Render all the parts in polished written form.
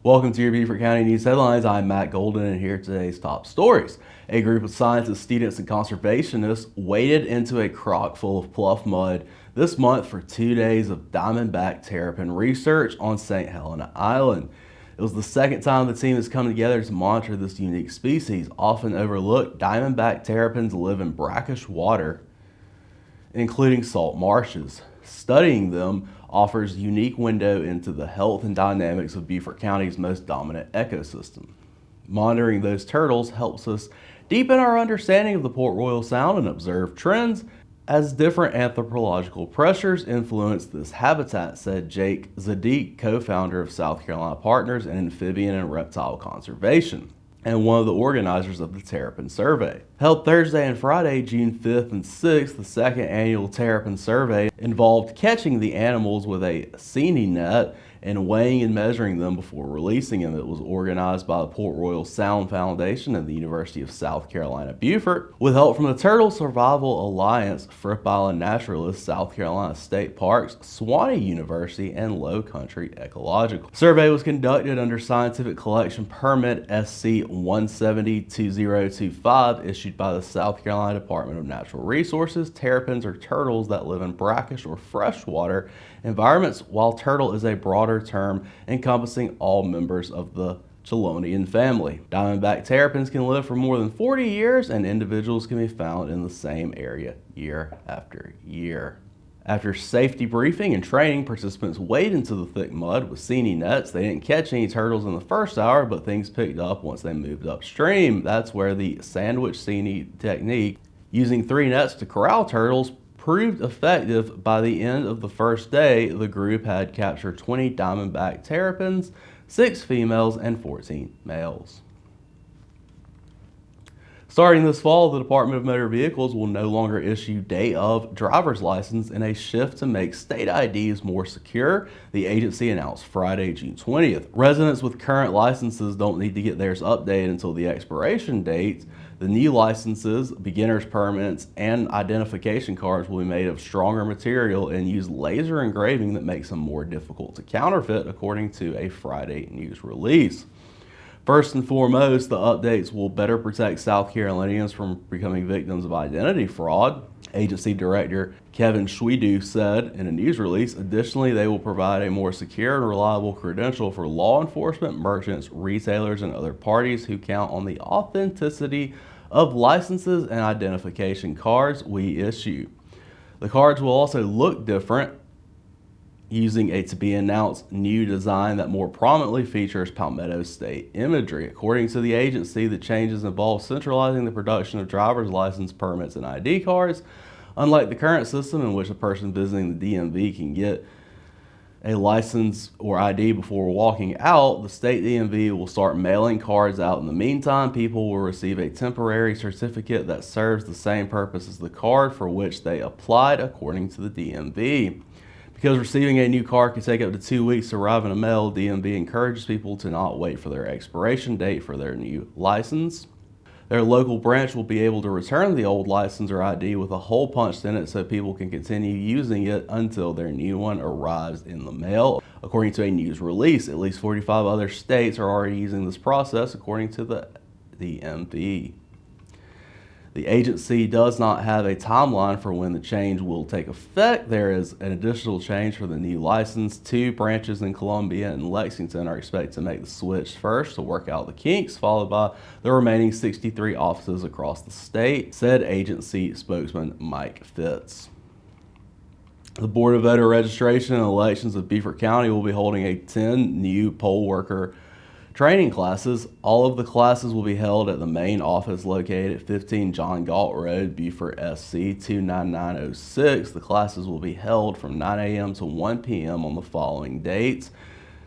Welcome to your Beaufort County News Headlines. I'm Matt Golden, and here are today's top stories. A group of scientists, students, and conservationists waded into a crock full of pluff mud this month for 2 days of Diamondback Terrapin research on St. Helena Island. It was the second time the team has come together to monitor this unique species. Often overlooked, Diamondback Terrapins live in brackish water, including salt marshes. Studying them offers a unique window into the health and dynamics of Beaufort County's most dominant ecosystem. Monitoring those turtles helps us deepen our understanding of the Port Royal Sound and observe trends as different anthropological pressures influence this habitat, said Jake Zadik, co-founder of South Carolina Partners in Amphibian and Reptile Conservation, and one of the organizers of the Terrapin Survey. Held Thursday and Friday, June 5th and 6th, the second annual Terrapin Survey involved catching the animals with a seine net and weighing and measuring them before releasing them. It was organized by the Port Royal Sound Foundation and the University of South Carolina, Beaufort, with help from the Turtle Survival Alliance, Fripp Island Naturalists, South Carolina State Parks, Sewanee University, and Lowcountry Ecological. The survey was conducted under Scientific Collection Permit SC 170-2025 issued by the South Carolina Department of Natural Resources. Terrapins are turtles that live in brackish or freshwater environments, while turtle is a broader term encompassing all members of the Chelonian family. Diamondback terrapins can live for more than 40 years, and individuals can be found in the same area year after year. After safety briefing and training, participants waded into the thick mud with seine nets. They didn't catch any turtles in the first hour, but things picked up once they moved upstream. That's where the sandwich seine technique, using 3 nets to corral turtles, proved effective. By the end of the first day, the group had captured 20 Diamondback terrapins, 6 females and 14 males. Starting this fall, the Department of Motor Vehicles will no longer issue day of driver's license in a shift to make state IDs more secure, the agency announced Friday, June 20th. Residents with current licenses don't need to get theirs updated until the expiration date. The new licenses, beginner's permits, and identification cards will be made of stronger material and use laser engraving that makes them more difficult to counterfeit, according to a Friday news release. First and foremost, the updates will better protect South Carolinians from becoming victims of identity fraud, Agency Director Kevin Schwedu said in a news release. Additionally, they will provide a more secure and reliable credential for law enforcement, merchants, retailers, and other parties who count on the authenticity of licenses and identification cards we issue. The cards will also look different, using a to-be-announced new design that more prominently features Palmetto State imagery. According to the agency, the changes involve centralizing the production of driver's license permits and ID cards. Unlike the current system in which a person visiting the DMV can get a license or ID before walking out, the state DMV will start mailing cards out. In the meantime, people will receive a temporary certificate that serves the same purpose as the card for which they applied, according to the DMV. Because receiving a new card can take up to 2 weeks to arrive in the mail, DMV encourages people to not wait for their expiration date for their new license. Their local branch will be able to return the old license or ID with a hole punched in it so people can continue using it until their new one arrives in the mail. According to a news release, at least 45 other states are already using this process, according to the DMV. The agency does not have a timeline for when the change will take effect. There is an additional change for the new license. 2 branches in Columbia and Lexington are expected to make the switch first to work out the kinks, followed by the remaining 63 offices across the state, said agency spokesman Mike Fitz. The Board of Voter Registration and Elections of Beaufort County will be holding 10 new poll worker training classes. All of the classes will be held at the main office located at 15 John Galt Road, Beaufort, SC 29906. The classes will be held from 9 a.m. to 1 p.m. on the following dates: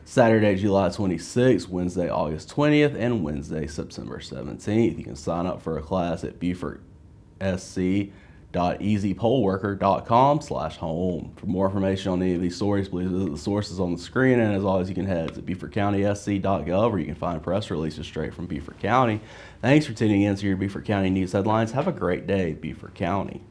Saturday, July 26th, Wednesday, August 20th, and Wednesday, September 17th. You can sign up for a class at beaufortsc.easypollworker.com/home. For more information on any of these stories, please visit the sources on the screen, and as always, you can head to beaufortcountysc.gov, where you can find press releases straight from Beaufort County. Thanks for tuning in to your Beaufort County News Headlines. Have a great day, Beaufort County.